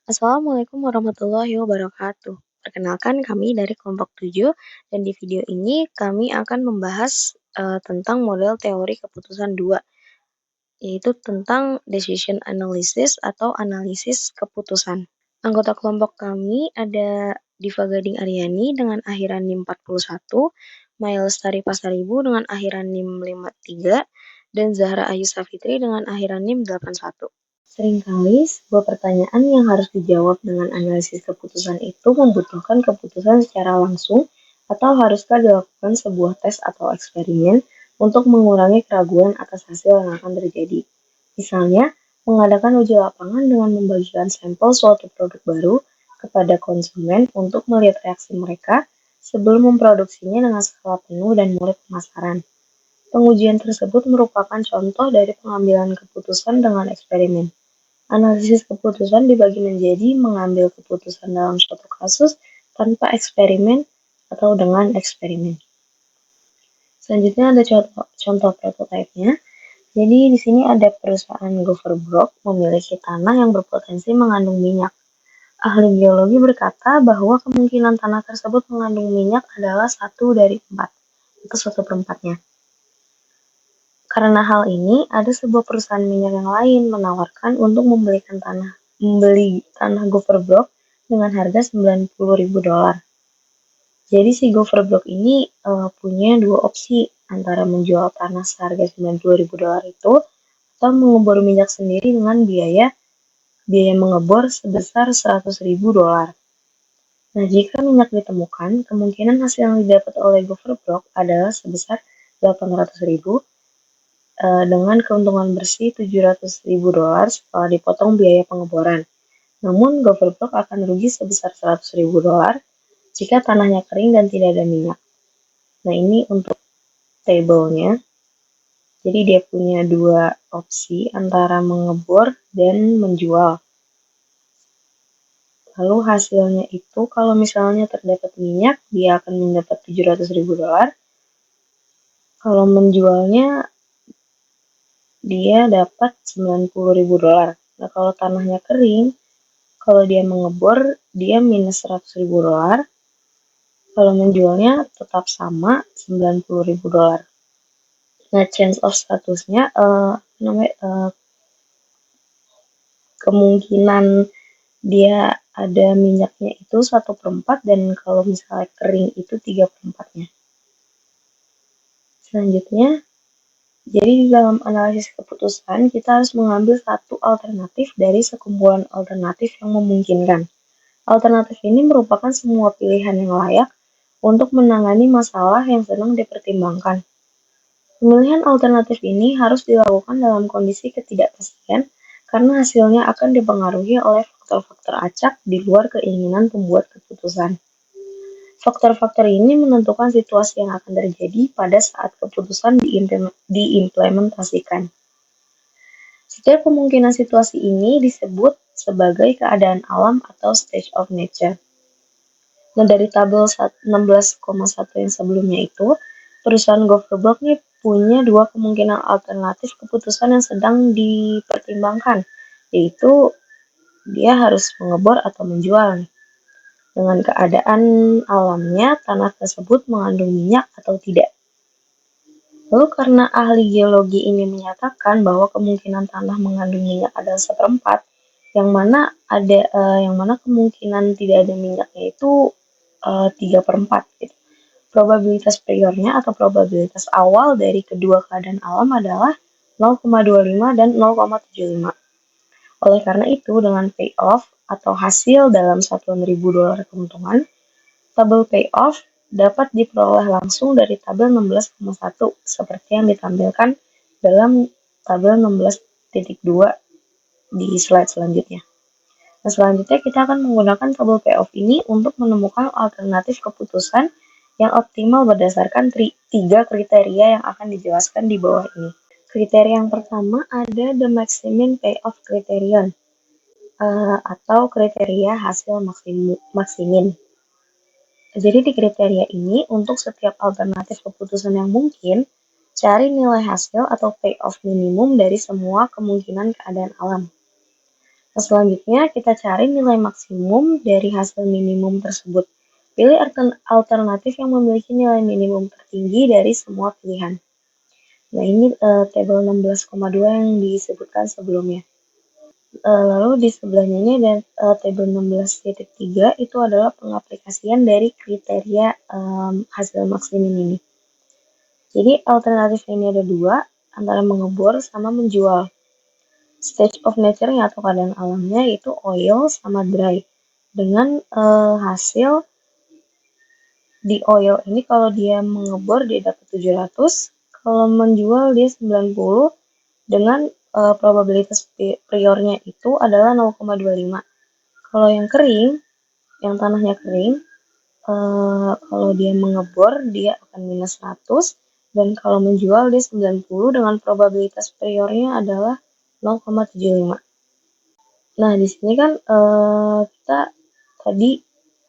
Assalamualaikum warahmatullahi wabarakatuh. Perkenalkan kami dari kelompok 7 dan di video ini kami akan membahas tentang model teori keputusan 2, yaitu tentang decision analysis atau analisis keputusan. Anggota kelompok kami ada Diva Gading Aryani dengan akhiran NIM 41, Maya Lestari Pasaribu dengan akhiran NIM 53, dan Zahra Ayu Safitri dengan akhiran NIM 81. Seringkali sebuah pertanyaan yang harus dijawab dengan analisis keputusan itu membutuhkan keputusan secara langsung atau haruskah dilakukan sebuah tes atau eksperimen untuk mengurangi keraguan atas hasil yang akan terjadi. Misalnya, mengadakan uji lapangan dengan membagikan sampel suatu produk baru kepada konsumen untuk melihat reaksi mereka sebelum memproduksinya dengan skala penuh dan mulai pemasaran. Pengujian tersebut merupakan contoh dari pengambilan keputusan dengan eksperimen. Analisis keputusan dibagi menjadi mengambil keputusan dalam suatu kasus tanpa eksperimen atau dengan eksperimen. Selanjutnya ada contoh prototipe-nya. Jadi di sini ada perusahaan Goverbrock memiliki tanah yang berpotensi mengandung minyak. Ahli geologi berkata bahwa kemungkinan tanah tersebut mengandung minyak adalah 1/4, itu 1/4-nya. Karena hal ini, ada sebuah perusahaan minyak yang lain menawarkan untuk membeli tanah Goverbrock dengan harga $90.000. Jadi si Goverbrock ini punya dua opsi antara menjual tanah seharga $90.000 itu atau mengebor minyak sendiri dengan biaya mengebor sebesar $100.000. Nah, jika minyak ditemukan, kemungkinan hasil yang didapat oleh Goverbrock adalah sebesar $800.000 dengan keuntungan bersih $700.000 setelah dipotong biaya pengeboran. Namun, Goverbrock akan rugi sebesar $100.000 jika tanahnya kering dan tidak ada minyak. Nah, ini untuk tabelnya. Jadi dia punya dua opsi antara mengebor dan menjual. Lalu hasilnya itu kalau misalnya terdapat minyak, dia akan mendapat $700.000. Kalau menjualnya dia dapat $90.000. Nah, kalau tanahnya kering, kalau dia mengebor, dia minus $100.000. Kalau menjualnya tetap sama, $90.000. Nah, change of statusnya, kemungkinan dia ada minyaknya itu 1/4 dan kalau misalnya kering itu 3/4-nya. Selanjutnya, jadi di dalam analisis keputusan, kita harus mengambil satu alternatif dari sekumpulan alternatif yang memungkinkan. Alternatif ini merupakan semua pilihan yang layak untuk menangani masalah yang sedang dipertimbangkan. Pemilihan alternatif ini harus dilakukan dalam kondisi ketidakpastian karena hasilnya akan dipengaruhi oleh faktor-faktor acak di luar keinginan pembuat keputusan. Faktor-faktor ini menentukan situasi yang akan terjadi pada saat keputusan diimplementasikan. Setiap kemungkinan situasi ini disebut sebagai keadaan alam atau state of nature. Nah, dari tabel 16,1 yang sebelumnya itu, perusahaan Goverbrock nih punya dua kemungkinan alternatif keputusan yang sedang dipertimbangkan, yaitu dia harus mengebor atau menjual. Dengan keadaan alamnya, tanah tersebut mengandung minyak atau tidak. Lalu karena ahli geologi ini menyatakan bahwa kemungkinan tanah mengandung minyak adalah 1/4, yang mana kemungkinan tidak ada minyaknya itu 3/4 gitu. Probabilitas priornya atau probabilitas awal dari kedua keadaan alam adalah 0,25 dan 0,75. Oleh karena itu, dengan payoff atau hasil dalam satuan $1.000 keuntungan, tabel payoff dapat diperoleh langsung dari tabel 16,1 seperti yang ditampilkan dalam tabel 16.2 di slide selanjutnya. Nah, selanjutnya kita akan menggunakan tabel payoff ini untuk menemukan alternatif keputusan yang optimal berdasarkan 3 kriteria yang akan dijelaskan di bawah ini. Kriteria yang pertama ada the maximum payoff criterion atau kriteria hasil maksimin. Jadi di kriteria ini untuk setiap alternatif keputusan yang mungkin, cari nilai hasil atau payoff minimum dari semua kemungkinan keadaan alam. Nah, selanjutnya kita cari nilai maksimum dari hasil minimum tersebut. Pilih alternatif yang memiliki nilai minimum tertinggi dari semua pilihan. Nah, ini tabel 16,2 yang disebutkan sebelumnya. Lalu di sebelahnya ini ada tabel 16.3 itu adalah pengaplikasian dari kriteria hasil maksimum ini. Jadi alternatif ini ada dua, antara mengebor sama menjual. Stage of nature-nya atau keadaan alamnya itu oil sama dry. Dengan hasil di oil ini kalau dia mengebor dia dapat 700, kalau menjual dia 90 dengan probabilitas priornya itu adalah 0,25. Kalau yang kering, yang tanahnya kering, kalau dia mengebor dia akan minus 100 dan kalau menjual dia 90 dengan probabilitas priornya adalah 0,75. Nah, di sini kan kita tadi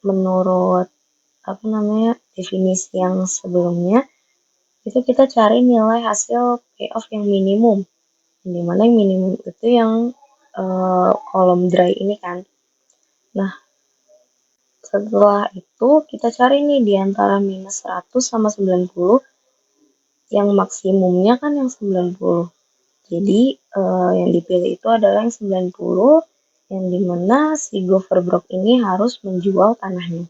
menurut definisi yang sebelumnya itu kita cari nilai hasil payoff yang minimum, dimana yang minimum itu yang kolom dry ini kan. Nah, setelah itu kita cari nih di antara minus 100 sama 90, yang maksimumnya kan yang 90. Jadi yang dipilih itu adalah yang 90, yang dimana si Goverbrock ini harus menjual tanahnya.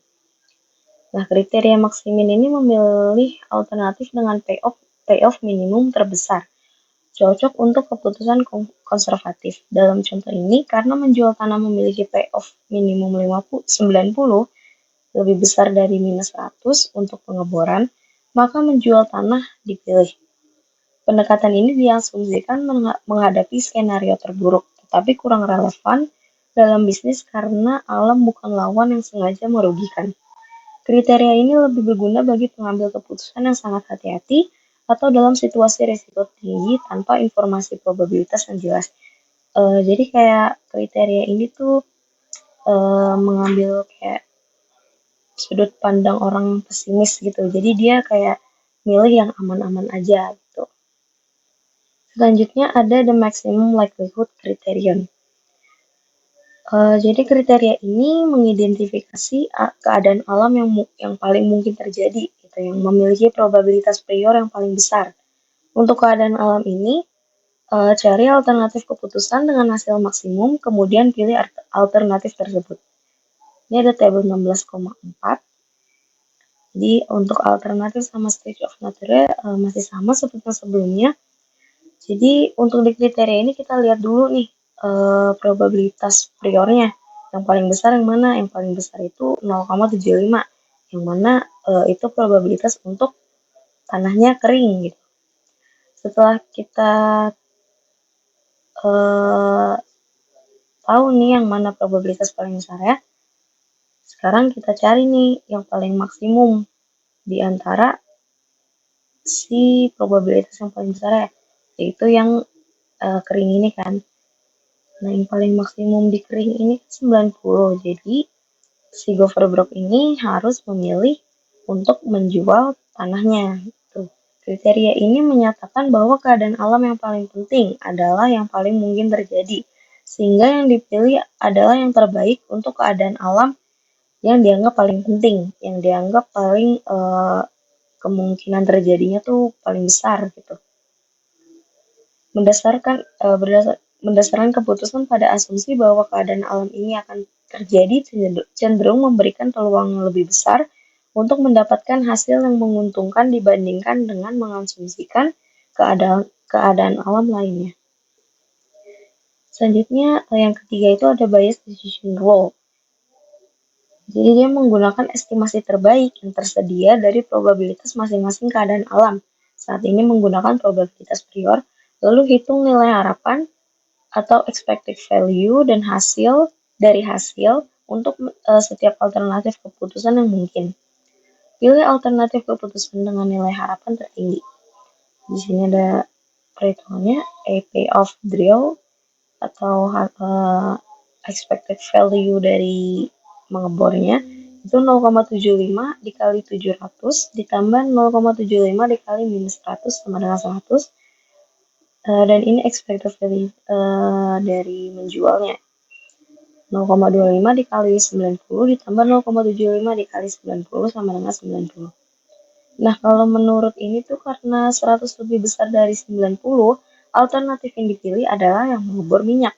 Nah, kriteria maksimin ini memilih alternatif dengan payoff minimum terbesar. Cocok untuk keputusan konservatif. Dalam contoh ini, karena menjual tanah memiliki payoff minimum 90 lebih besar dari minus 100 untuk pengeboran, maka menjual tanah dipilih. Pendekatan ini diasumsikan menghadapi skenario terburuk, tetapi kurang relevan dalam bisnis karena alam bukan lawan yang sengaja merugikan. Kriteria ini lebih berguna bagi pengambil keputusan yang sangat hati-hati atau dalam situasi risiko tinggi tanpa informasi probabilitas yang jelas. Jadi kayak kriteria ini tuh mengambil kayak sudut pandang orang pesimis gitu. Jadi dia kayak milih yang aman-aman aja gitu. Selanjutnya ada the maximum likelihood criterion. Jadi kriteria ini mengidentifikasi keadaan alam yang paling mungkin terjadi, gitu, yang memiliki probabilitas prior yang paling besar. Untuk keadaan alam ini, cari alternatif keputusan dengan hasil maksimum, kemudian pilih alternatif tersebut. Ini ada tabel 16,4. Jadi untuk alternatif sama stage of nature masih sama seperti sebelumnya. Jadi untuk di kriteria ini kita lihat dulu nih probabilitas priornya. Yang paling besar yang mana? Yang paling besar itu 0,75. Yang mana itu probabilitas untuk tanahnya kering gitu. Setelah kita tahu nih yang mana probabilitas paling besar ya. Sekarang kita cari nih yang paling maksimum di antara si probabilitas yang paling besar ya, yaitu yang kering ini kan. Nah, yang paling maksimum di kering ini 90. Jadi si Goverbrock ini harus memilih untuk menjual tanahnya. Tuh. Kriteria ini menyatakan bahwa keadaan alam yang paling penting adalah yang paling mungkin terjadi, sehingga yang dipilih adalah yang terbaik untuk keadaan alam yang dianggap paling penting, yang dianggap paling kemungkinan terjadinya tuh paling besar gitu. Berdasarkan keputusan pada asumsi bahwa keadaan alam ini akan terjadi cenderung memberikan peluang yang lebih besar untuk mendapatkan hasil yang menguntungkan dibandingkan dengan mengasumsikan keadaan alam lainnya. Selanjutnya yang ketiga itu ada bias decision rule. Jadi dia menggunakan estimasi terbaik yang tersedia dari probabilitas masing-masing keadaan alam. Saat ini menggunakan probabilitas prior, lalu hitung nilai harapan atau expected value dan hasil untuk setiap alternatif keputusan yang mungkin. Pilih alternatif keputusan dengan nilai harapan tertinggi. Di sini ada perhitungannya, payoff drill atau expected value dari mengebornya itu 0,75 dikali 700 ditambah 0,75 dikali minus 100 sama dengan 100. Dan ini expected value dari menjualnya. 0,25 dikali 90 ditambah 0,75 dikali 90 sama dengan 90. Nah, kalau menurut ini tuh karena 100 lebih besar dari 90, alternatif yang dipilih adalah yang mengebor minyak.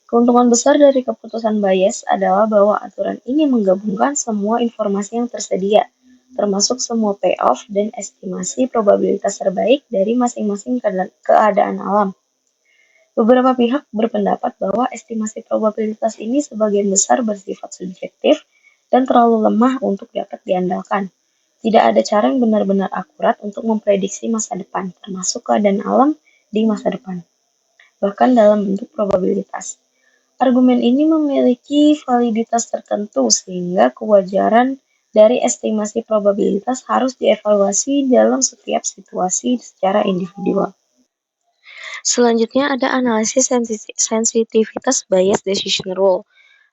Keuntungan besar dari keputusan Bayes adalah bahwa aturan ini menggabungkan semua informasi yang tersedia, termasuk semua payoff dan estimasi probabilitas terbaik dari masing-masing keadaan alam. Beberapa pihak berpendapat bahwa estimasi probabilitas ini sebagian besar bersifat subjektif dan terlalu lemah untuk dapat diandalkan. Tidak ada cara yang benar-benar akurat untuk memprediksi masa depan, termasuk keadaan alam di masa depan, bahkan dalam bentuk probabilitas. Argumen ini memiliki validitas tertentu sehingga kewajaran dari estimasi probabilitas harus dievaluasi dalam setiap situasi secara individual. Selanjutnya ada analisis sensitivitas bias decision rule.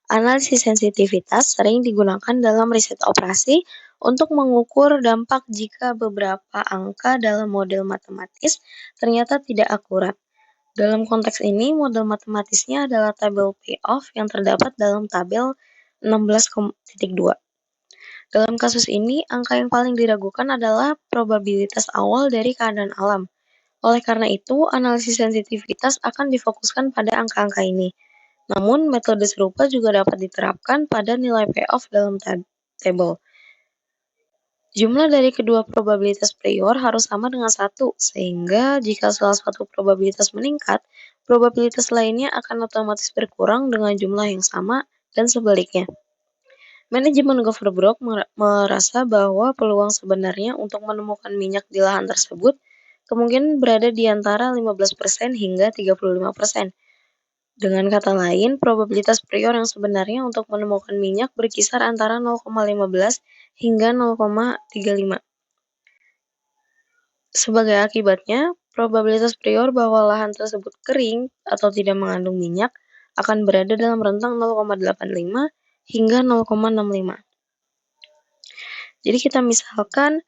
Analisis sensitivitas sering digunakan dalam riset operasi untuk mengukur dampak jika beberapa angka dalam model matematis ternyata tidak akurat. Dalam konteks ini, model matematisnya adalah tabel payoff yang terdapat dalam tabel 16.2. Dalam kasus ini, angka yang paling diragukan adalah probabilitas awal dari keadaan alam. Oleh karena itu, analisis sensitivitas akan difokuskan pada angka-angka ini. Namun, metode serupa juga dapat diterapkan pada nilai payoff dalam tabel. Jumlah dari kedua probabilitas prior harus sama dengan 1, sehingga jika salah satu probabilitas meningkat, probabilitas lainnya akan otomatis berkurang dengan jumlah yang sama dan sebaliknya. Manajemen Governor merasa bahwa peluang sebenarnya untuk menemukan minyak di lahan tersebut kemungkinan berada di antara 15% hingga 35%. Dengan kata lain, probabilitas prior yang sebenarnya untuk menemukan minyak berkisar antara 0,15 hingga 0,35. Sebagai akibatnya, probabilitas prior bahwa lahan tersebut kering atau tidak mengandung minyak akan berada dalam rentang 0,85 hingga 0,65. Jadi kita misalkan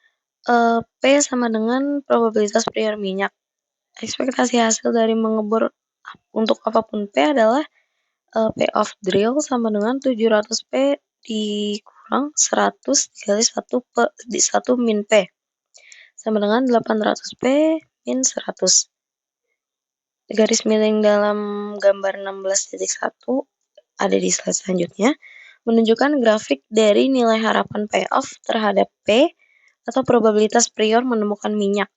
P sama dengan probabilitas prior minyak. Ekspektasi hasil dari mengebor untuk apapun P adalah P of drill sama dengan 700 P dikurang 100 dikali 1 min P sama dengan 800 P min 100. Garis miring dalam gambar 16.1 ada di slide selanjutnya menunjukkan grafik dari nilai harapan payoff terhadap P atau probabilitas prior menemukan minyak.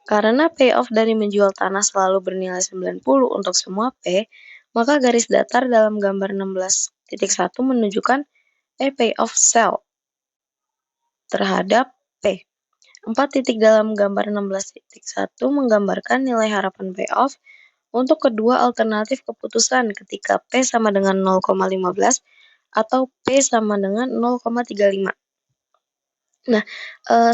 Karena payoff dari menjual tanah selalu bernilai 90 untuk semua P, maka garis datar dalam gambar 16.1 menunjukkan payoff sell terhadap P. 4 titik dalam gambar 16.1 menggambarkan nilai harapan payoff untuk kedua alternatif keputusan ketika P sama dengan 0,15 atau P sama dengan 0,35. Nah,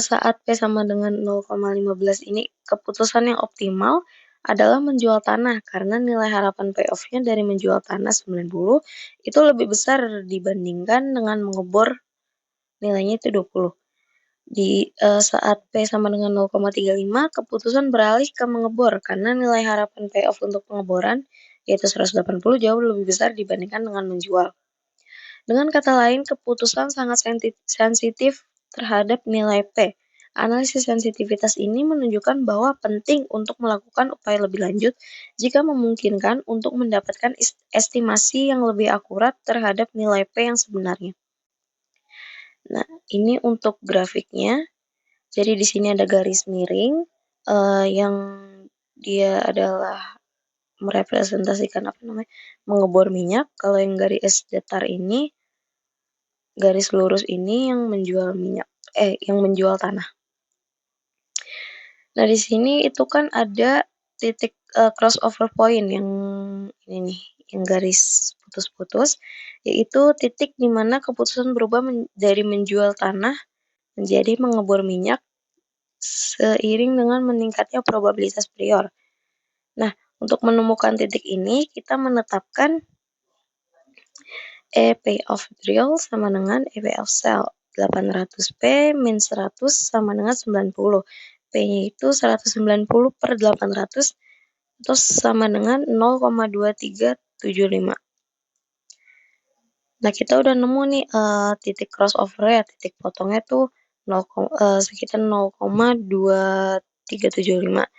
saat P sama dengan 0,15 ini keputusan yang optimal adalah menjual tanah karena nilai harapan payoff-nya dari menjual tanah 90 itu lebih besar dibandingkan dengan mengebor nilainya itu 20. Di saat P sama dengan 0,35 keputusan beralih ke mengebor karena nilai harapan payoff untuk pengeboran yaitu 180 jauh lebih besar dibandingkan dengan menjual. Dengan kata lain, keputusan sangat sensitif terhadap nilai P. Analisis sensitivitas ini menunjukkan bahwa penting untuk melakukan upaya lebih lanjut jika memungkinkan untuk mendapatkan estimasi yang lebih akurat terhadap nilai P yang sebenarnya. Nah, ini untuk grafiknya. Jadi di sini ada garis miring yang dia adalah merepresentasikan mengebor minyak. Kalau yang garis datar ini garis lurus ini yang menjual minyak, yang menjual tanah. Nah, di sini itu kan ada titik crossover point yang ini nih, yang garis putus-putus, yaitu titik di mana keputusan berubah dari menjual tanah menjadi mengebor minyak seiring dengan meningkatnya probabilitas prior. Nah, untuk menemukan titik ini kita menetapkan payoff drill sama dengan payoff sell. 800 P min 100 sama dengan 90. P-nya itu 190 per 800 atau sama dengan 0,2375. Nah, kita udah nemu nih, titik crossover-nya, titik potongnya tuh sekitar 0,2375.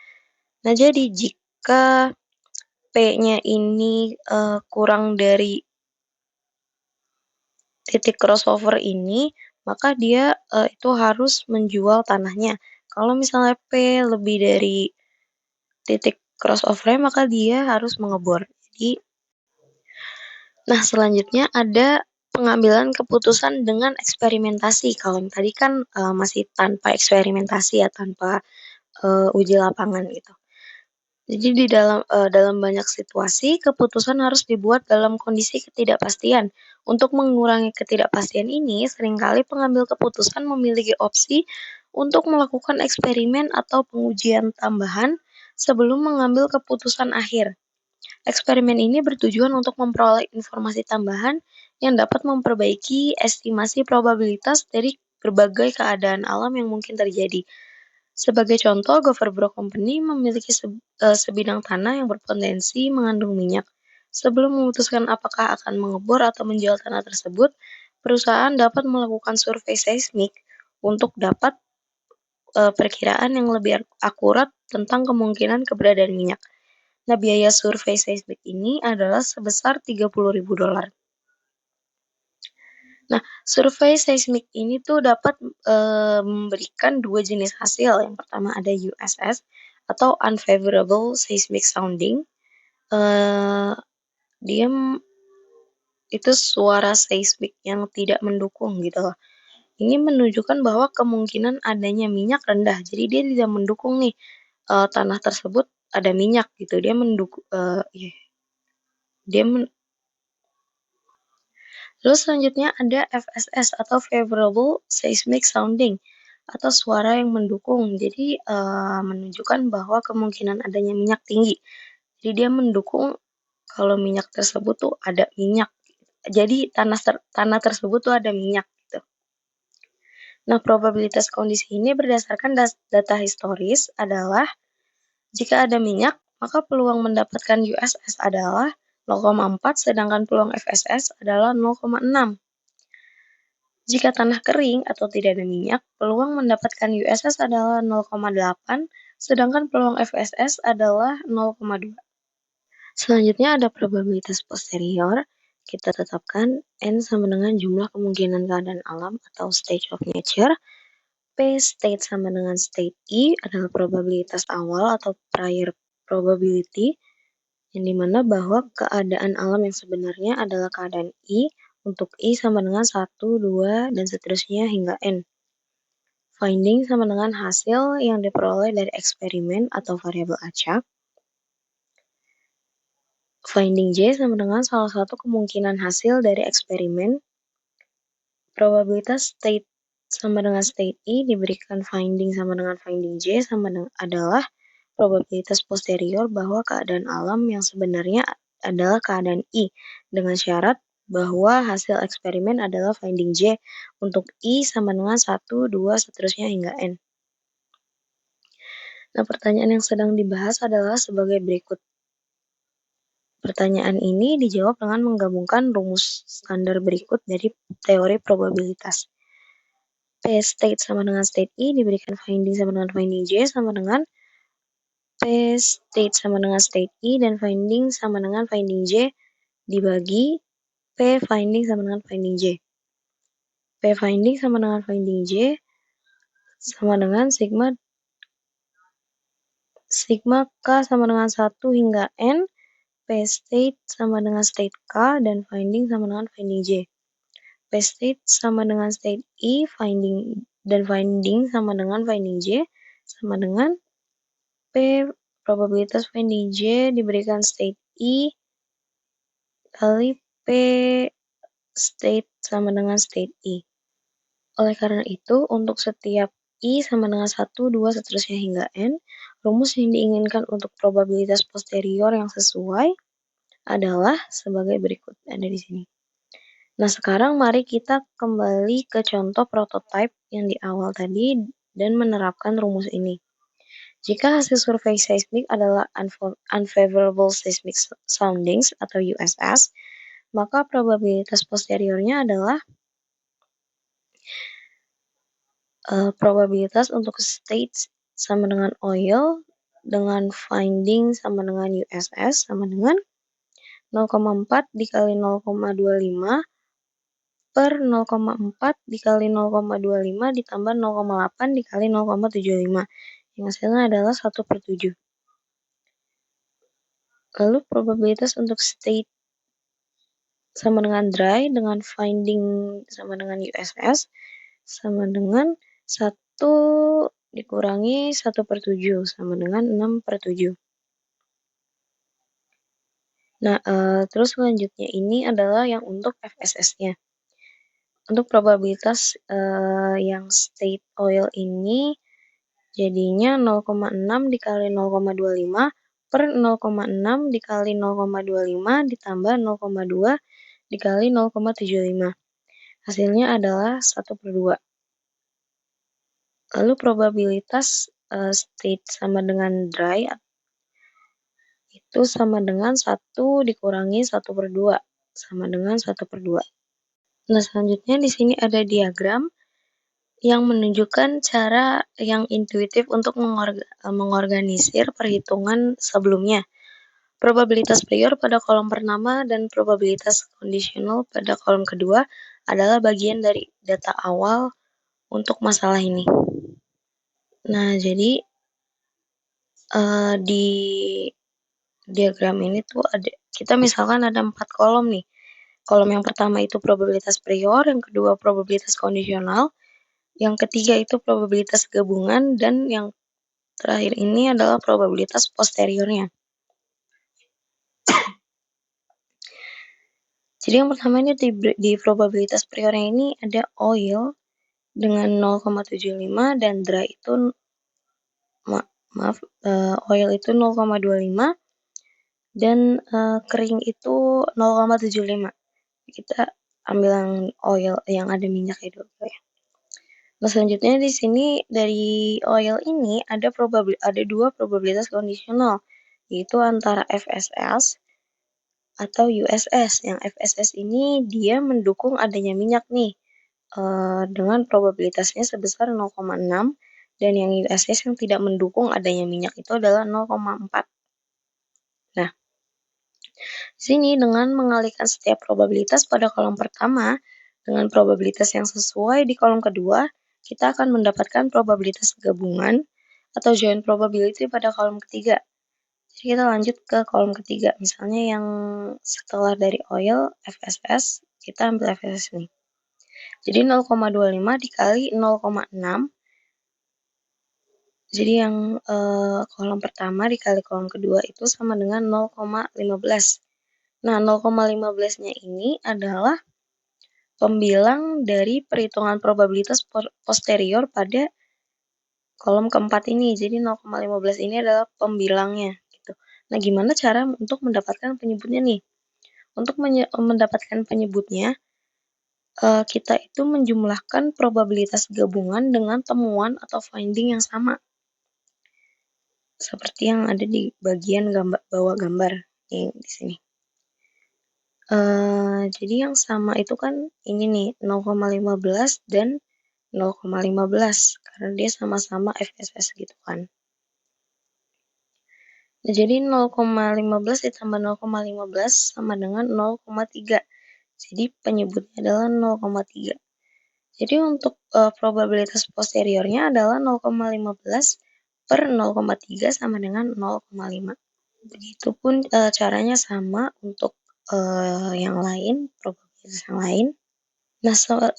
Nah, jadi jika P-nya ini, kurang dari titik crossover ini, maka dia, itu harus menjual tanahnya. Kalau misalnya P lebih dari titik crossover-nya, maka dia harus mengebor. Jadi nah, selanjutnya ada pengambilan keputusan dengan eksperimentasi. Kalau yang tadi kan, masih tanpa eksperimentasi ya, tanpa, uji lapangan gitu. Jadi dalam banyak situasi, keputusan harus dibuat dalam kondisi ketidakpastian. Untuk mengurangi ketidakpastian ini, seringkali pengambil keputusan memiliki opsi untuk melakukan eksperimen atau pengujian tambahan sebelum mengambil keputusan akhir. Eksperimen ini bertujuan untuk memperoleh informasi tambahan yang dapat memperbaiki estimasi probabilitas dari berbagai keadaan alam yang mungkin terjadi. Sebagai contoh, Gopher Bro Company memiliki sebidang tanah yang berpotensi mengandung minyak. Sebelum memutuskan apakah akan mengebor atau menjual tanah tersebut, perusahaan dapat melakukan survei seismik untuk dapat perkiraan yang lebih akurat tentang kemungkinan keberadaan minyak. Nah, biaya survei seismik ini adalah sebesar $30.000. Nah, survei seismik ini tuh dapat, memberikan 2 jenis hasil. Yang pertama ada USS atau Unfavorable Seismic Sounding, eee, dia itu suara seismik yang tidak mendukung gitu loh. Ini menunjukkan bahwa kemungkinan adanya minyak rendah, jadi dia tidak mendukung nih, tanah tersebut ada minyak gitu, dia iya, dia men Terus selanjutnya ada FSS atau Favorable Seismic Sounding atau suara yang mendukung. Jadi, menunjukkan bahwa kemungkinan adanya minyak tinggi. Jadi dia mendukung kalau minyak tersebut tuh ada minyak. Jadi tanah tersebut tuh ada minyak gitu. Nah, probabilitas kondisi ini berdasarkan data historis adalah jika ada minyak, maka peluang mendapatkan USS adalah 0,4 sedangkan peluang FSS adalah 0,6. Jika tanah kering atau tidak ada minyak, peluang mendapatkan USS adalah 0,8, sedangkan peluang FSS adalah 0,2. Selanjutnya ada probabilitas posterior. Kita tetapkan N sama dengan jumlah kemungkinan keadaan alam atau stage of nature. P state sama dengan state E adalah probabilitas awal atau prior probability, yang dimana bahwa keadaan alam yang sebenarnya adalah keadaan I untuk I sama dengan 1, 2, dan seterusnya hingga N. Finding sama dengan hasil yang diperoleh dari eksperimen atau variabel acak. Finding J sama dengan salah satu kemungkinan hasil dari eksperimen. Probabilitas state sama dengan state E diberikan finding sama dengan finding J sama dengan adalah probabilitas posterior bahwa keadaan alam yang sebenarnya adalah keadaan I dengan syarat bahwa hasil eksperimen adalah finding J untuk I sama dengan 1, 2, seterusnya hingga N. Nah, pertanyaan yang sedang dibahas adalah sebagai berikut. Pertanyaan ini dijawab dengan menggabungkan rumus standar berikut dari teori probabilitas. P state sama dengan state I diberikan finding sama dengan finding J sama dengan P state sama dengan state I dan finding sama dengan finding J dibagi P finding sama dengan finding J. P finding sama dengan finding J sama dengan sigma K sama dengan 1 hingga N. P state sama dengan state K dan finding sama dengan finding J. P state sama dengan state I finding sama dengan finding J sama dengan P probabilitas finding J diberikan state I kali P state sama dengan state I. Oleh karena itu, untuk setiap I sama dengan 1, 2, seterusnya hingga N, rumus yang diinginkan untuk probabilitas posterior yang sesuai adalah sebagai berikut. Ada di sini. Nah, sekarang mari kita kembali ke contoh prototype yang di awal tadi dan menerapkan rumus ini. Jika hasil survei seismik adalah unfavorable seismic soundings atau USS, maka probabilitas posteriornya adalah probabilitas untuk state sama dengan oil, dengan finding sama dengan USS sama dengan 0,4 dikali 0,25 per 0,4 dikali 0,25 ditambah 0,8 dikali 0,75. Yang hasilnya adalah 1/7. Lalu probabilitas untuk state sama dengan dry, dengan finding sama dengan USS, sama dengan 1 dikurangi 1/7 sama dengan 6/7. Nah, terus selanjutnya ini adalah yang untuk FSS-nya. Untuk probabilitas yang state oil ini jadinya 0,6 dikali 0,25 per 0,6 dikali 0,25 ditambah 0,2 dikali 0,75. Hasilnya adalah 1/2. Lalu probabilitas state sama dengan dry itu sama dengan 1 dikurangi 1/2 sama dengan 1/2. Nah, selanjutnya di sini ada diagram yang menunjukkan cara yang intuitif untuk mengorganisir perhitungan sebelumnya. Probabilitas prior pada kolom pertama dan probabilitas kondisional pada kolom kedua adalah bagian dari data awal untuk masalah ini. Nah, jadi di diagram ini tuh kita misalkan ada 4 kolom nih. Kolom yang pertama itu probabilitas prior, yang kedua probabilitas kondisional, yang ketiga itu probabilitas gabungan, dan yang terakhir ini adalah probabilitas posteriornya. Jadi yang pertama ini di probabilitas priornya ini ada oil dengan 0,75 dan dry itu oil itu 0,25 dan kering itu 0,75. Kita ambil yang oil yang ada minyaknya dulu ya. Nah, selanjutnya di sini dari oil ini ada dua probabilitas kondisional, yaitu antara FSS atau USS. Yang FSS ini dia mendukung adanya minyak nih, dengan probabilitasnya sebesar 0,6, dan yang USS yang tidak mendukung adanya minyak itu adalah 0,4. Nah, di sini dengan mengalihkan setiap probabilitas pada kolom pertama dengan probabilitas yang sesuai di kolom kedua, kita akan mendapatkan probabilitas gabungan atau joint probability pada kolom ketiga. Jadi kita lanjut ke kolom ketiga, misalnya yang setelah dari oil, FSS, kita ambil FSS nih. Jadi 0,25 dikali 0,6, jadi yang kolom pertama dikali kolom kedua itu sama dengan 0,15. Nah, 0,15-nya ini adalah pembilang dari perhitungan probabilitas posterior pada kolom keempat ini. Jadi 0,15 ini adalah pembilangnya gitu. Nah, gimana cara untuk mendapatkan penyebutnya nih? Untuk mendapatkan penyebutnya, kita itu menjumlahkan probabilitas gabungan dengan temuan atau finding yang sama. Seperti yang ada di bagian bawah gambar di sini. Jadi yang sama itu kan ini nih 0,15 dan 0,15 karena dia sama-sama FSS gitu kan. Nah, jadi 0,15 ditambah 0,15 sama dengan 0,3. Jadi penyebutnya adalah 0,3. Jadi untuk probabilitas posteriornya adalah 0,15 per 0,3 sama dengan 0,5. Begitupun caranya sama untuk yang lain, probabilitas yang lain. Nah,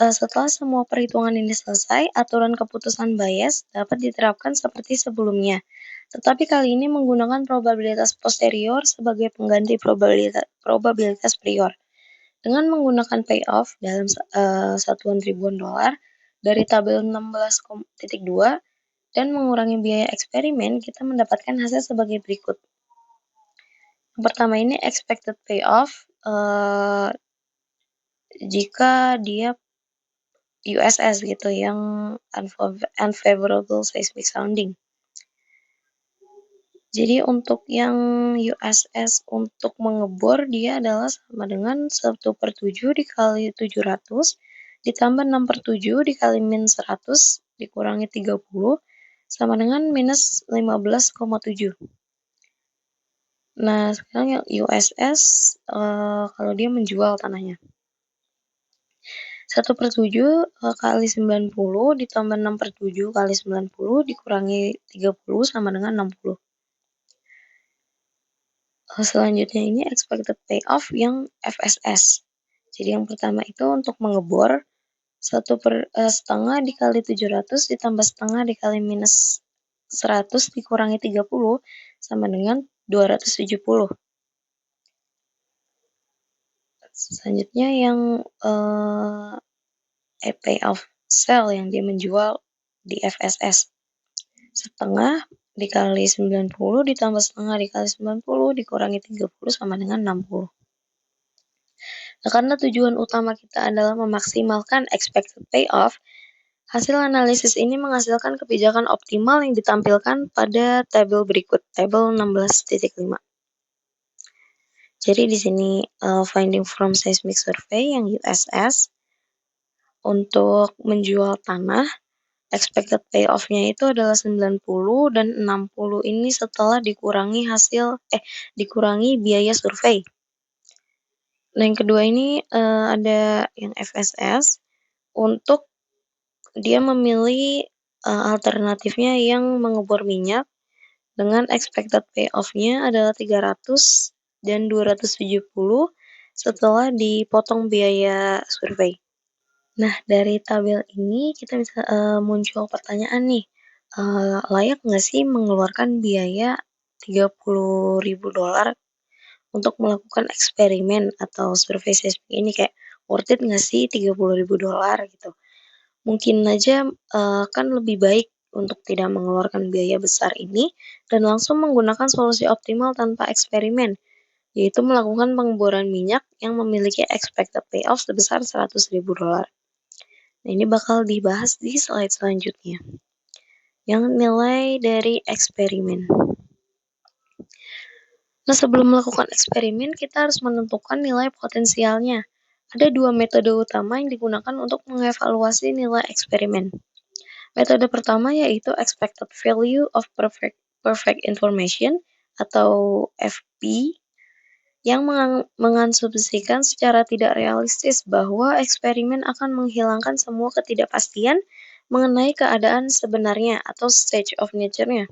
setelah semua perhitungan ini selesai, aturan keputusan bias dapat diterapkan seperti sebelumnya. Tetapi kali ini menggunakan probabilitas posterior sebagai pengganti probabilitas prior. Dengan menggunakan payoff dalam satuan ribuan dolar dari tabel 16.2 dan mengurangi biaya eksperimen, kita mendapatkan hasil sebagai berikut. Yang pertama ini expected payoff jika dia USS gitu yang unfavorable seismic sounding. Jadi untuk yang USS untuk mengebor dia adalah sama dengan 1/7 dikali 700 ditambah 6/7 dikali min 100 dikurangi 30 sama dengan minus 15,7. Nah, sekarang yang USS kalau dia menjual tanahnya. 1/7 kali 90 ditambah 6/7 kali 90 dikurangi 30 sama dengan 60. Selanjutnya ini expected payoff yang FSS. Jadi yang pertama itu untuk mengebor setengah dikali 700 ditambah setengah dikali minus 100 dikurangi 30 sama dengan 270. Selanjutnya yang payoff sell yang dia menjual di FSS. Setengah dikali 90 ditambah setengah dikali 90 dikurangi 30 sama dengan 60. Nah, karena tujuan utama kita adalah memaksimalkan expected payoff, hasil analisis ini menghasilkan kebijakan optimal yang ditampilkan pada tabel berikut, tabel 16.5. Jadi di sini finding from seismic survey yang USS untuk menjual tanah, expected payoff-nya itu adalah 90 dan 60 ini setelah dikurangi biaya survei. Nah, yang kedua ini ada yang FSS untuk dia memilih alternatifnya yang mengebor minyak dengan expected payoff-nya adalah 300 dan 270 setelah dipotong biaya survei. Nah, dari tabel ini kita bisa muncul pertanyaan nih, layak nggak sih mengeluarkan biaya $30.000 untuk melakukan eksperimen atau survei seismik ini, kayak worth it nggak sih $30.000 gitu. Mungkin aja kan lebih baik untuk tidak mengeluarkan biaya besar ini dan langsung menggunakan solusi optimal tanpa eksperimen, yaitu melakukan pengeboran minyak yang memiliki expected payoff sebesar $100.000. Nah, ini bakal dibahas di slide selanjutnya, yang nilai dari eksperimen. Nah, sebelum melakukan eksperimen, kita harus menentukan nilai potensialnya. Ada dua metode utama yang digunakan untuk mengevaluasi nilai eksperimen. Metode pertama yaitu expected value of perfect information atau FP yang mengasumsikan secara tidak realistis bahwa eksperimen akan menghilangkan semua ketidakpastian mengenai keadaan sebenarnya atau state of nature-nya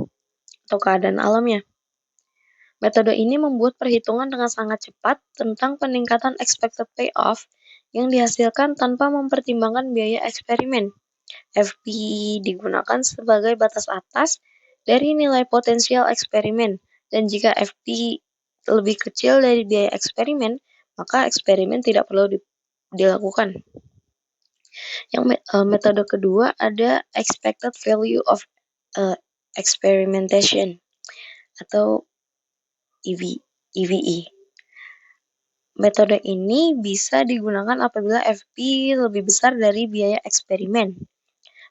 atau keadaan alamnya. Metode ini membuat perhitungan dengan sangat cepat tentang peningkatan expected payoff yang dihasilkan tanpa mempertimbangkan biaya eksperimen. FP digunakan sebagai batas atas dari nilai potensial eksperimen, dan jika FP lebih kecil dari biaya eksperimen, maka eksperimen tidak perlu dilakukan. Yang metode kedua ada expected value of experimentation atau EVE. Metode ini bisa digunakan apabila FP lebih besar dari biaya eksperimen.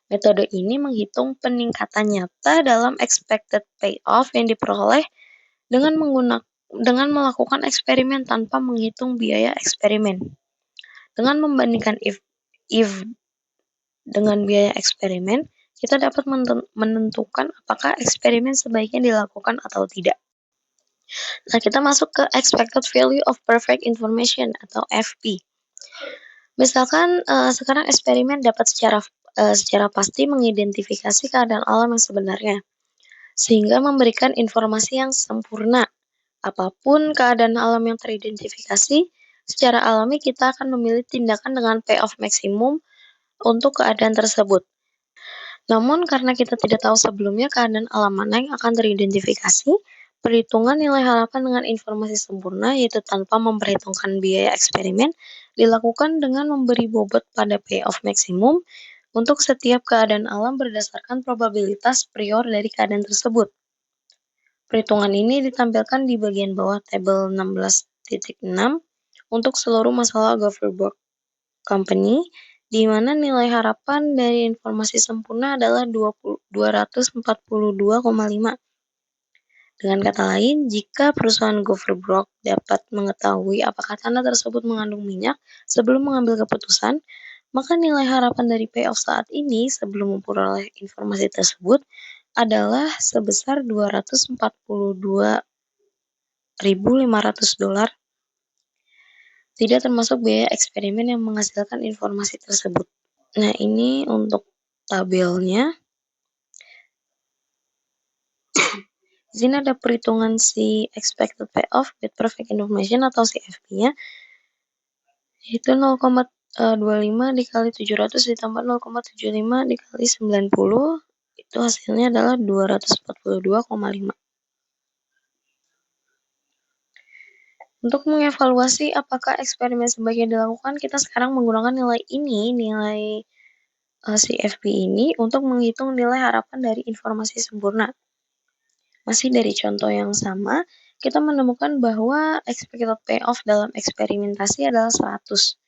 Metode ini menghitung peningkatan nyata dalam expected payoff yang diperoleh dengan melakukan eksperimen tanpa menghitung biaya eksperimen. Dengan membandingkan if dengan biaya eksperimen, kita dapat menentukan apakah eksperimen sebaiknya dilakukan atau tidak. Nah, kita masuk ke expected value of perfect information atau FP. Misalkan sekarang eksperimen dapat secara pasti mengidentifikasi keadaan alam yang sebenarnya, sehingga memberikan informasi yang sempurna. Apapun keadaan alam yang teridentifikasi, secara alami kita akan memilih tindakan dengan payoff maksimum untuk keadaan tersebut. Namun karena kita tidak tahu sebelumnya keadaan alam mana yang akan teridentifikasi, perhitungan nilai harapan dengan informasi sempurna, yaitu tanpa memperhitungkan biaya eksperimen, dilakukan dengan memberi bobot pada payoff maksimum untuk setiap keadaan alam berdasarkan probabilitas prior dari keadaan tersebut. Perhitungan ini ditampilkan di bagian bawah tabel 16.6 untuk seluruh masalah Gopher Company, di mana nilai harapan dari informasi sempurna adalah 242,5. Dengan kata lain, jika perusahaan Goverbrock dapat mengetahui apakah tanah tersebut mengandung minyak sebelum mengambil keputusan, maka nilai harapan dari payoff saat ini sebelum memperoleh informasi tersebut adalah sebesar $242.500, tidak termasuk biaya eksperimen yang menghasilkan informasi tersebut. Nah, ini untuk tabelnya. Di sini ada perhitungan si expected payoff with perfect information atau CFP-nya, yaitu 0,25 dikali 700 ditambah 0,75 dikali 90, itu hasilnya adalah 242,5. Untuk mengevaluasi apakah eksperimen sebaiknya dilakukan, kita sekarang menggunakan nilai ini, nilai CFP ini untuk menghitung nilai harapan dari informasi sempurna. Masih dari contoh yang sama, kita menemukan bahwa expected payoff dalam eksperimentasi adalah 100,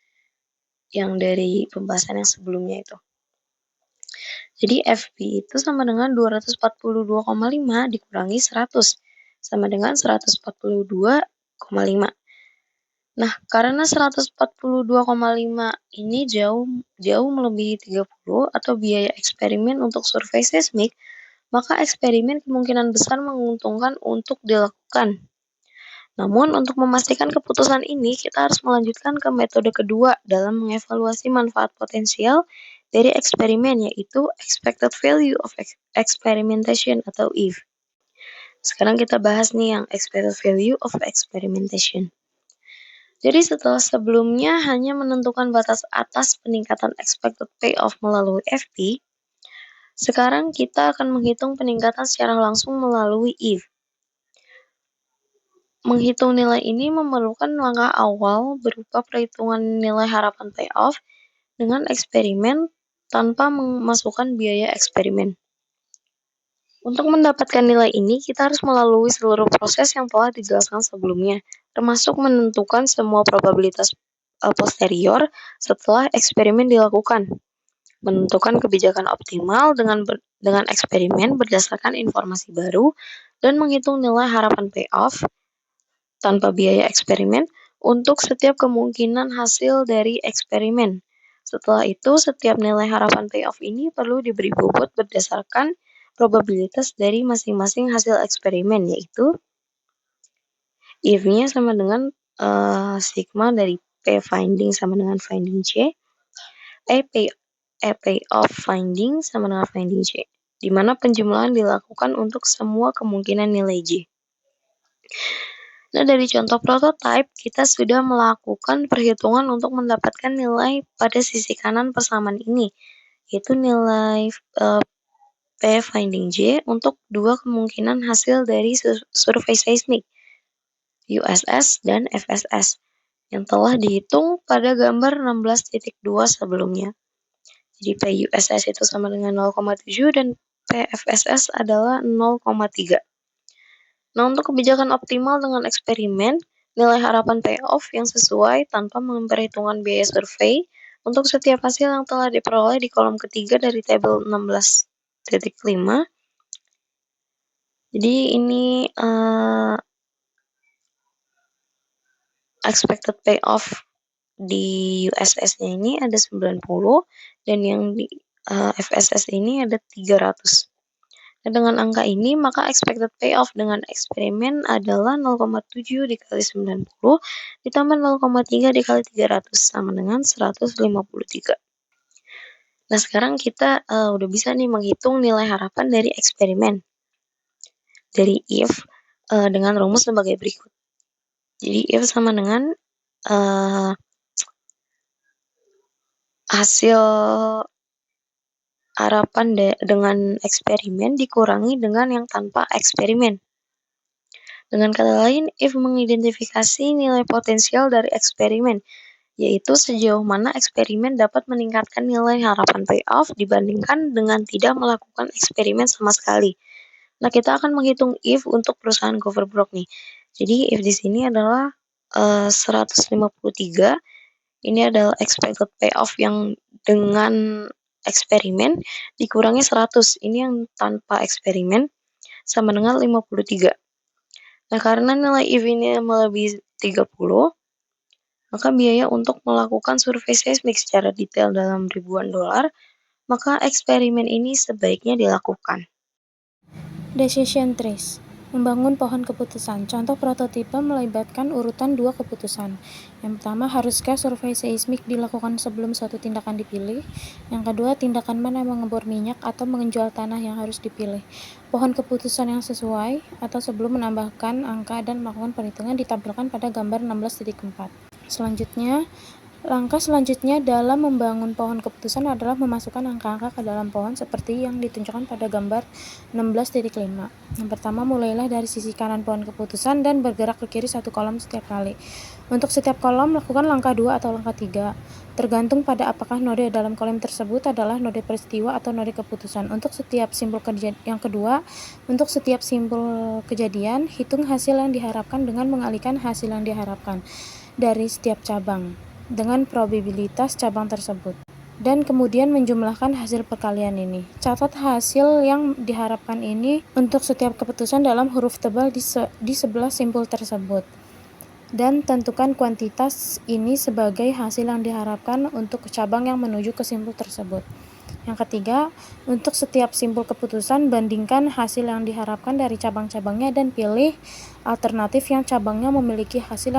yang dari pembahasan yang sebelumnya itu. Jadi FP itu sama dengan 242,5 dikurangi 100, sama dengan 142,5. Nah, karena 142,5 ini jauh melebihi 30 atau biaya eksperimen untuk survei seismik, maka eksperimen kemungkinan besar menguntungkan untuk dilakukan. Namun, untuk memastikan keputusan ini, kita harus melanjutkan ke metode kedua dalam mengevaluasi manfaat potensial dari eksperimen, yaitu Expected Value of Experimentation atau EVE. Sekarang kita bahas nih yang Expected Value of Experimentation. Jadi setelah sebelumnya hanya menentukan batas atas peningkatan expected payoff melalui FP, sekarang kita akan menghitung peningkatan secara langsung melalui EVE. Menghitung nilai ini memerlukan langkah awal berupa perhitungan nilai harapan payoff dengan eksperimen tanpa memasukkan biaya eksperimen. Untuk mendapatkan nilai ini, kita harus melalui seluruh proses yang telah dijelaskan sebelumnya, termasuk menentukan semua probabilitas posterior setelah eksperimen dilakukan, menentukan kebijakan optimal dengan eksperimen berdasarkan informasi baru, dan menghitung nilai harapan payoff tanpa biaya eksperimen untuk setiap kemungkinan hasil dari eksperimen. Setelah itu, setiap nilai harapan payoff ini perlu diberi bobot berdasarkan probabilitas dari masing-masing hasil eksperimen, yaitu if-nya sama dengan sigma dari P finding sama dengan finding C, payoff finding sama dengan finding C, di mana penjumlahan dilakukan untuk semua kemungkinan nilai J. Nah, dari contoh prototype, kita sudah melakukan perhitungan untuk mendapatkan nilai pada sisi kanan persamaan ini, yaitu nilai P finding J untuk dua kemungkinan hasil dari survei seismik, USS dan FSS, yang telah dihitung pada gambar 16.2 sebelumnya. Jadi PUSS itu sama dengan 0,7 dan PFSS adalah 0,3. Nah, untuk kebijakan optimal dengan eksperimen, nilai harapan payoff yang sesuai tanpa memperhitungkan biaya survei untuk setiap hasil yang telah diperoleh di kolom ketiga dari tabel 16.5. Jadi ini expected payoff di USS-nya ini ada 90 dan yang di FSS ini ada 300. Nah, dengan angka ini maka expected payoff dengan eksperimen adalah 0,7 dikali 90 ditambah 0,3 dikali 300 sama dengan 153. Nah, sekarang kita udah bisa nih menghitung nilai harapan dari eksperimen dari if dengan rumus sebagai berikut. Jadi if sama dengan hasil harapan dengan eksperimen dikurangi dengan yang tanpa eksperimen. Dengan kata lain, if mengidentifikasi nilai potensial dari eksperimen, yaitu sejauh mana eksperimen dapat meningkatkan nilai harapan payoff dibandingkan dengan tidak melakukan eksperimen sama sekali. Nah, kita akan menghitung if untuk perusahaan Goverbrock nih. Jadi if di sini adalah 153. Ini adalah expected payoff yang dengan eksperimen dikurangi 100. Ini yang tanpa eksperimen sama dengan 53. Nah, karena nilai EV-nya melebihi 30, maka biaya untuk melakukan survei seismik secara detail dalam ribuan dolar, maka eksperimen ini sebaiknya dilakukan. Decision trees. Membangun pohon keputusan. Contoh prototipe melibatkan urutan 2 keputusan. Yang pertama, haruskah survei seismik dilakukan sebelum suatu tindakan dipilih? Yang kedua, tindakan mana mengebor minyak atau menjual tanah yang harus dipilih? Pohon keputusan yang sesuai atau sebelum menambahkan angka dan melakukan perhitungan ditampilkan pada gambar 16.4. Langkah selanjutnya dalam membangun pohon keputusan adalah memasukkan angka-angka ke dalam pohon seperti yang ditunjukkan pada gambar 16.5. Yang pertama, mulailah dari sisi kanan pohon keputusan dan bergerak ke kiri 1 kolom setiap kali. Untuk setiap kolom, lakukan langkah 2 atau langkah 3. Tergantung pada apakah node dalam kolom tersebut adalah node peristiwa atau node keputusan. Untuk setiap simbol yang kedua, untuk setiap simbol kejadian, hitung hasil yang diharapkan dengan mengalihkan hasil yang diharapkan dari setiap cabang dengan probabilitas cabang tersebut, dan kemudian menjumlahkan hasil perkalian ini. Catat hasil yang diharapkan ini untuk setiap keputusan dalam huruf tebal di sebelah simbol tersebut, dan tentukan kuantitas ini sebagai hasil yang diharapkan untuk cabang yang menuju ke simbol tersebut. Yang ketiga, untuk setiap simbol keputusan, bandingkan hasil yang diharapkan dari cabang-cabangnya dan pilih alternatif yang cabangnya memiliki hasil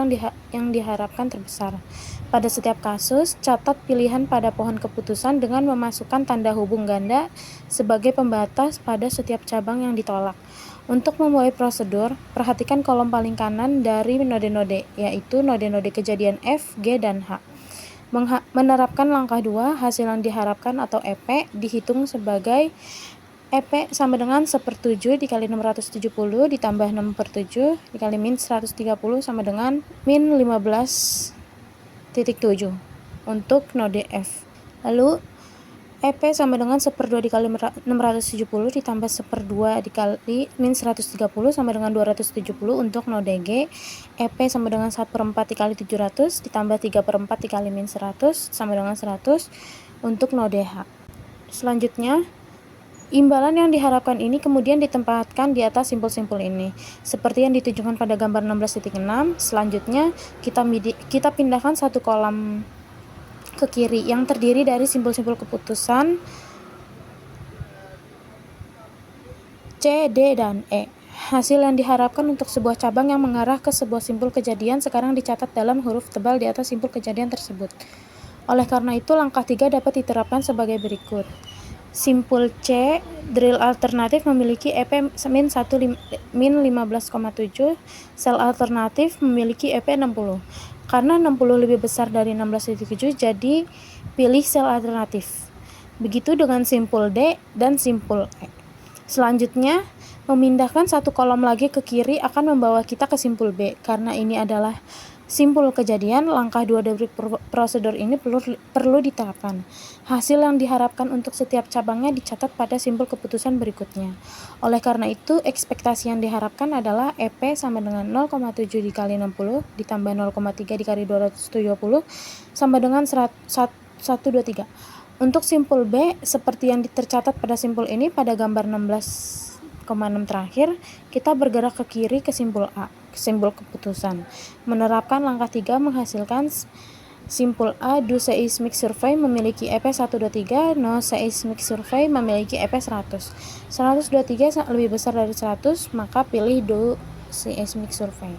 yang diharapkan terbesar. Pada setiap kasus, catat pilihan pada pohon keputusan dengan memasukkan tanda hubung ganda sebagai pembatas pada setiap cabang yang ditolak. Untuk memulai prosedur, perhatikan kolom paling kanan dari node-node, yaitu node-node kejadian F, G, dan H. Menerapkan langkah 2, hasil yang diharapkan atau EP dihitung sebagai EP sama dengan 1/7 dikali 670 ditambah 6/7 dikali min 130 sama dengan min 15.7 untuk node F. Lalu EP sama dengan 1/2 dikali 670 ditambah 1/2 dikali min 130 sama dengan 270 untuk node G. EP sama dengan 1/4 dikali 700 ditambah 3/4 dikali min 100 sama dengan 100 untuk node H. Selanjutnya, imbalan yang diharapkan ini kemudian ditempatkan di atas simpul-simpul ini, seperti yang ditunjukkan pada gambar 16.6. Selanjutnya, kita pindahkan satu kolom ke kiri yang terdiri dari simbol-simbol keputusan C, D, dan E. Hasil yang diharapkan untuk sebuah cabang yang mengarah ke sebuah simbol kejadian sekarang dicatat dalam huruf tebal di atas simbol kejadian tersebut. Oleh karena itu, langkah 3 dapat diterapkan sebagai berikut. Simpul C, drill alternatif memiliki EP min 15,7, sel alternatif memiliki EP 60. Karena 60 lebih besar dari 16.7, jadi pilih sel alternatif. Begitu dengan simpul D dan simpul E. Selanjutnya, memindahkan satu kolom lagi ke kiri akan membawa kita ke simpul B. Karena ini adalah simpul kejadian, langkah 2 dari prosedur ini perlu diterapkan. Hasil yang diharapkan untuk setiap cabangnya dicatat pada simbol keputusan berikutnya. Oleh karena itu, ekspektasi yang diharapkan adalah EP sama dengan 0,7 dikali 60 ditambah 0,3 dikali 270 sama dengan 123. Untuk simpul B, seperti yang tercatat pada simpul ini pada gambar 16,6 terakhir, kita bergerak ke kiri ke simpul A, simbol keputusan. Menerapkan langkah 3 menghasilkan simpul A, do seismic survey memiliki EP 123, no seismic survey memiliki EP 100. 123 lebih besar dari 100, maka pilih do seismic survey.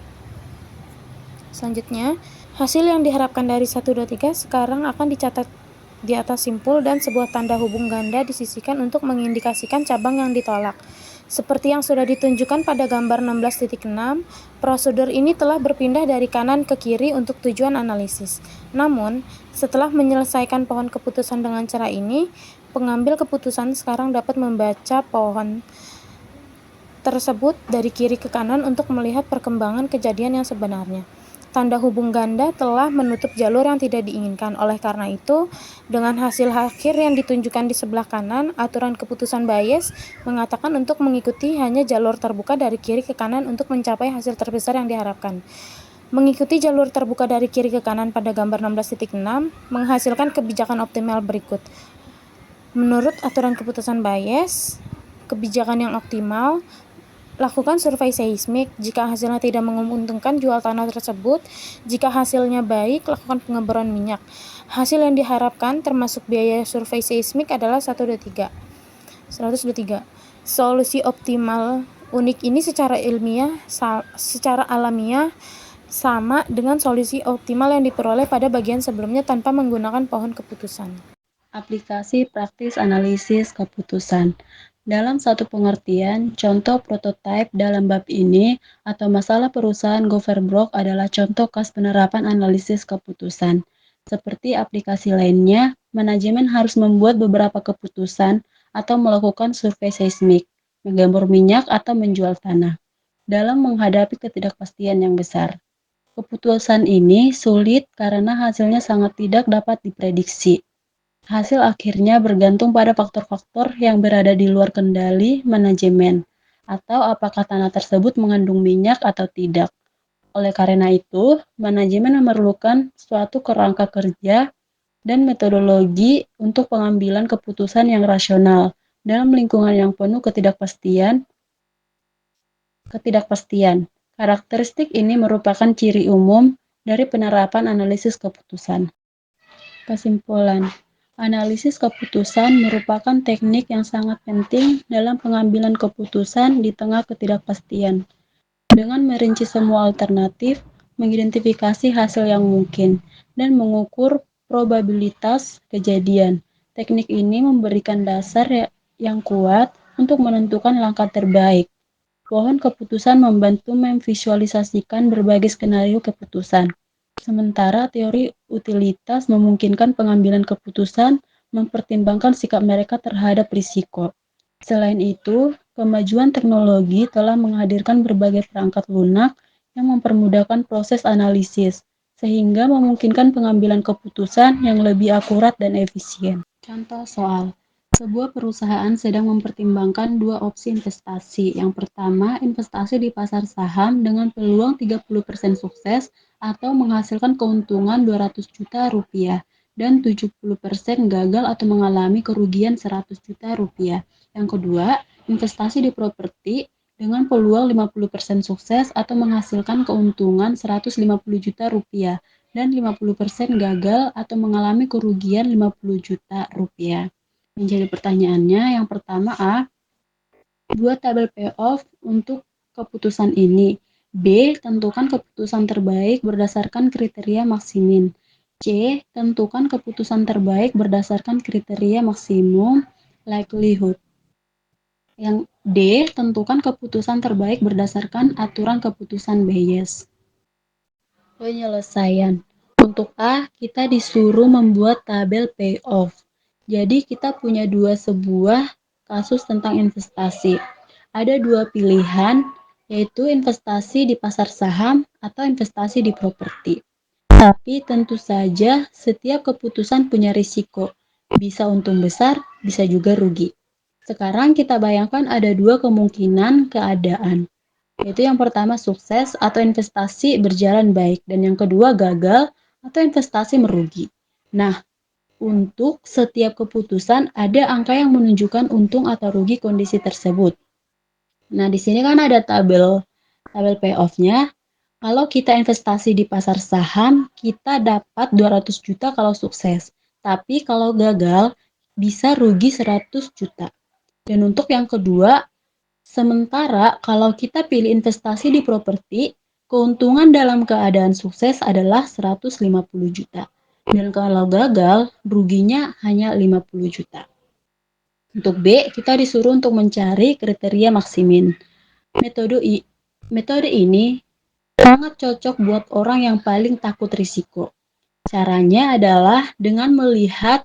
Selanjutnya, hasil yang diharapkan dari 123 sekarang akan dicatat di atas simpul dan sebuah tanda hubung ganda disisihkan untuk mengindikasikan cabang yang ditolak. Seperti yang sudah ditunjukkan pada gambar 16.6, prosedur ini telah berpindah dari kanan ke kiri untuk tujuan analisis. Namun, setelah menyelesaikan pohon keputusan dengan cara ini, pengambil keputusan sekarang dapat membaca pohon tersebut dari kiri ke kanan untuk melihat perkembangan kejadian yang sebenarnya. Tanda hubung ganda telah menutup jalur yang tidak diinginkan. Oleh karena itu, dengan hasil akhir yang ditunjukkan di sebelah kanan, aturan keputusan Bayes mengatakan untuk mengikuti hanya jalur terbuka dari kiri ke kanan untuk mencapai hasil terbesar yang diharapkan. Mengikuti jalur terbuka dari kiri ke kanan pada gambar 16.6 menghasilkan kebijakan optimal berikut. Menurut aturan keputusan Bayes, kebijakan yang optimal lakukan survei seismik. Jika hasilnya tidak menguntungkan, jual tanah tersebut. Jika hasilnya baik, lakukan pengeboran minyak. Hasil yang diharapkan termasuk biaya survei seismik adalah 123. Solusi optimal unik ini secara alamiah sama dengan solusi optimal yang diperoleh pada bagian sebelumnya tanpa menggunakan pohon keputusan. Aplikasi praktis analisis keputusan. Dalam satu pengertian, contoh prototipe dalam bab ini atau masalah perusahaan Goverbrock adalah contoh khas penerapan analisis keputusan. Seperti aplikasi lainnya, manajemen harus membuat beberapa keputusan atau melakukan survei seismik, menggembur minyak atau menjual tanah. Dalam menghadapi ketidakpastian yang besar, keputusan ini sulit karena hasilnya sangat tidak dapat diprediksi. Hasil akhirnya bergantung pada faktor-faktor yang berada di luar kendali manajemen, atau apakah tanah tersebut mengandung minyak atau tidak. Oleh karena itu, manajemen memerlukan suatu kerangka kerja dan metodologi untuk pengambilan keputusan yang rasional dalam lingkungan yang penuh ketidakpastian. Karakteristik ini merupakan ciri umum dari penerapan analisis keputusan. Kesimpulan, analisis keputusan merupakan teknik yang sangat penting dalam pengambilan keputusan di tengah ketidakpastian. Dengan merinci semua alternatif, mengidentifikasi hasil yang mungkin, dan mengukur probabilitas kejadian. Teknik ini memberikan dasar yang kuat untuk menentukan langkah terbaik. Pohon keputusan membantu memvisualisasikan berbagai skenario keputusan. Sementara teori utilitas memungkinkan pengambilan keputusan mempertimbangkan sikap mereka terhadap risiko. Selain itu, kemajuan teknologi telah menghadirkan berbagai perangkat lunak yang mempermudahkan proses analisis, sehingga memungkinkan pengambilan keputusan yang lebih akurat dan efisien. Contoh soal. Sebuah perusahaan sedang mempertimbangkan dua opsi investasi. Yang pertama, investasi di pasar saham dengan peluang 30% sukses atau menghasilkan keuntungan 200 juta rupiah dan 70% gagal atau mengalami kerugian 100 juta rupiah. Yang kedua, investasi di properti dengan peluang 50% sukses atau menghasilkan keuntungan 150 juta rupiah dan 50% gagal atau mengalami kerugian 50 juta rupiah. Menjadi pertanyaannya, yang pertama A, buat tabel payoff untuk keputusan ini. B, tentukan keputusan terbaik berdasarkan kriteria maksimin. C, tentukan keputusan terbaik berdasarkan kriteria maksimum likelihood. Yang D, tentukan keputusan terbaik berdasarkan aturan keputusan Bayes. Penyelesaian. Untuk A, kita disuruh membuat tabel payoff. Jadi kita punya sebuah kasus tentang investasi. Ada dua pilihan, yaitu investasi di pasar saham atau investasi di properti. Tapi tentu saja setiap keputusan punya risiko. Bisa untung besar, bisa juga rugi. Sekarang kita bayangkan ada dua kemungkinan keadaan. Yaitu yang pertama sukses atau investasi berjalan baik, dan yang kedua gagal atau investasi merugi. Nah, untuk setiap keputusan ada angka yang menunjukkan untung atau rugi kondisi tersebut. Nah, di sini kan ada tabel payoff-nya. Kalau kita investasi di pasar saham, kita dapat 200 juta kalau sukses. Tapi kalau gagal, bisa rugi 100 juta. Dan untuk yang kedua, sementara kalau kita pilih investasi di properti, keuntungan dalam keadaan sukses adalah 150 juta. Dan kalau gagal, ruginya hanya 50 juta. Untuk B, kita disuruh untuk mencari kriteria maksimin. Metode ini sangat cocok buat orang yang paling takut risiko. Caranya adalah dengan melihat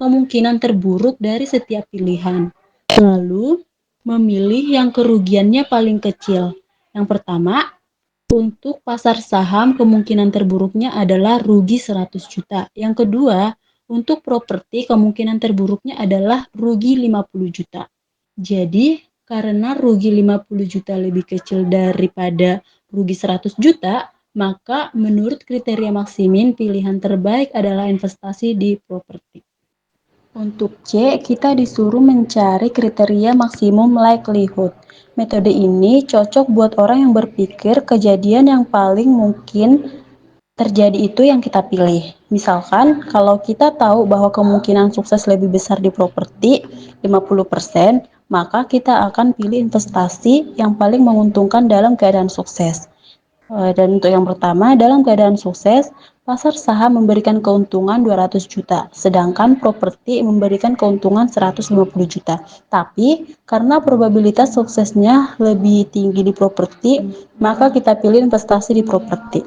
kemungkinan terburuk dari setiap pilihan, lalu memilih yang kerugiannya paling kecil. Yang pertama, untuk pasar saham kemungkinan terburuknya adalah rugi 100 juta. Yang kedua, untuk properti kemungkinan terburuknya adalah rugi 50 juta. Jadi, karena rugi 50 juta lebih kecil daripada rugi 100 juta, maka menurut kriteria maksimin pilihan terbaik adalah investasi di properti. Untuk C, kita disuruh mencari kriteria maksimum likelihood. Metode ini cocok buat orang yang berpikir kejadian yang paling mungkin terjadi itu yang kita pilih. Misalkan, kalau kita tahu bahwa kemungkinan sukses lebih besar di properti 50%, maka kita akan pilih investasi yang paling menguntungkan dalam keadaan sukses. Dan untuk yang pertama, dalam keadaan sukses, pasar saham memberikan keuntungan 200 juta, sedangkan properti memberikan keuntungan 150 juta. Tapi, karena probabilitas suksesnya lebih tinggi di properti, maka kita pilih investasi di properti.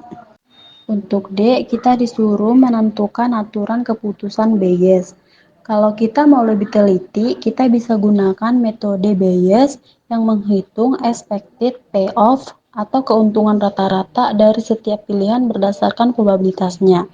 Untuk D, kita disuruh menentukan aturan keputusan Bayes. Kalau kita mau lebih teliti, kita bisa gunakan metode Bayes yang menghitung expected payoff atau keuntungan rata-rata dari setiap pilihan berdasarkan probabilitasnya.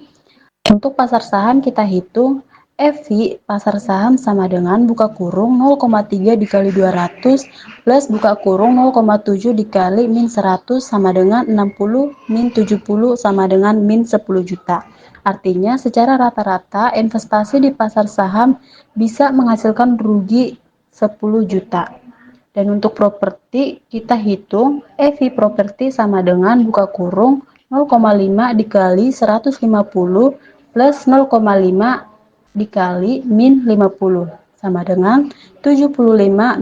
Untuk pasar saham kita hitung EV pasar saham sama dengan buka kurung 0,3 dikali 200 plus buka kurung 0,7 dikali min 100 sama dengan 60 min 70 sama dengan min 10 juta. Artinya secara rata-rata investasi di pasar saham bisa menghasilkan rugi 10 juta. Dan untuk properti kita hitung EV properti sama dengan buka kurung 0,5 dikali 150 plus 0,5 dikali min 50 sama dengan 75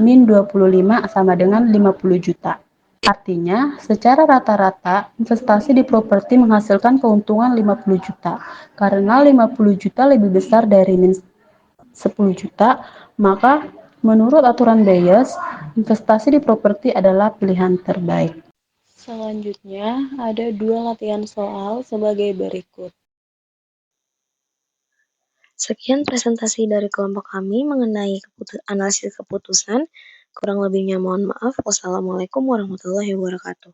min 25 sama dengan 50 juta. Artinya, secara rata-rata, investasi di properti menghasilkan keuntungan 50 juta. Karena 50 juta lebih besar dari min 10 juta, maka menurut aturan Bayes, investasi di properti adalah pilihan terbaik. Selanjutnya, ada 2 latihan soal sebagai berikut. Sekian presentasi dari kelompok kami mengenai analisis keputusan. Kurang lebihnya mohon maaf. Wassalamualaikum warahmatullahi wabarakatuh.